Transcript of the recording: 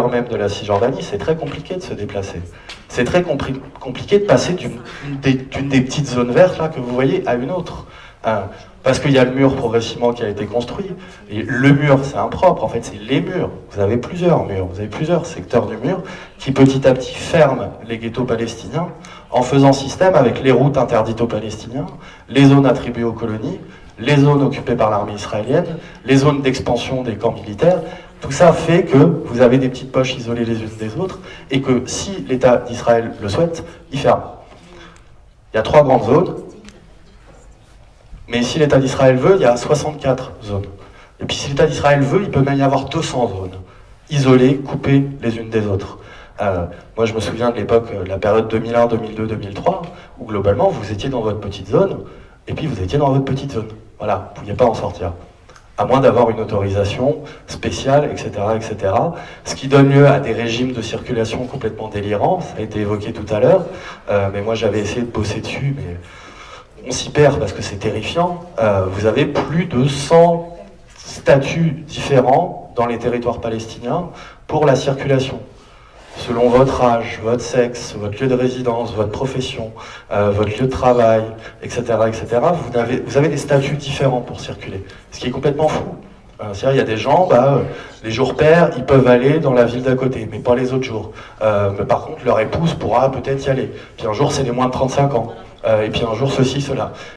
même de la Cisjordanie, c'est très compliqué de se déplacer. C'est très compliqué de passer d'une des petites zones vertes là, que vous voyez à une autre. Parce qu'il y a le mur progressivement qui a été construit. Et le mur, c'est impropre, en fait, c'est les murs. Vous avez plusieurs murs, vous avez plusieurs secteurs du mur qui petit à petit ferment les ghettos palestiniens en faisant système avec les routes interdites aux Palestiniens, les zones attribuées aux colonies, les zones occupées par l'armée israélienne, les zones d'expansion des camps militaires. Tout ça fait que vous avez des petites poches isolées les unes des autres et que si l'État d'Israël le souhaite, il ferme. Il y a 3 grandes zones. Mais si l'État d'Israël veut, il y a 64 zones. Et puis si l'État d'Israël veut, il peut même y avoir 200 zones, isolées, coupées les unes des autres. Moi je me souviens de l'époque, la période 2001, 2002, 2003, où globalement vous étiez dans votre petite zone, et puis vous étiez dans votre petite zone. Voilà, vous ne pouviez pas en sortir. À moins d'avoir une autorisation spéciale, etc., etc. Ce qui donne lieu à des régimes de circulation complètement délirants, ça a été évoqué tout à l'heure, mais moi j'avais essayé de bosser dessus, mais on s'y perd parce que c'est terrifiant. Vous avez plus de 100 statuts différents dans les territoires palestiniens pour la circulation. Selon votre âge, votre sexe, votre lieu de résidence, votre profession, votre lieu de travail, etc., etc., vous avez des statuts différents pour circuler. Ce qui est complètement fou. C'est-à-dire, il y a des gens, les jours pairs, ils peuvent aller dans la ville d'à côté, mais pas les autres jours. Mais par contre, leur épouse pourra peut-être y aller. Puis un jour, c'est les moins de 35 ans. Et puis un jour, ceci, cela.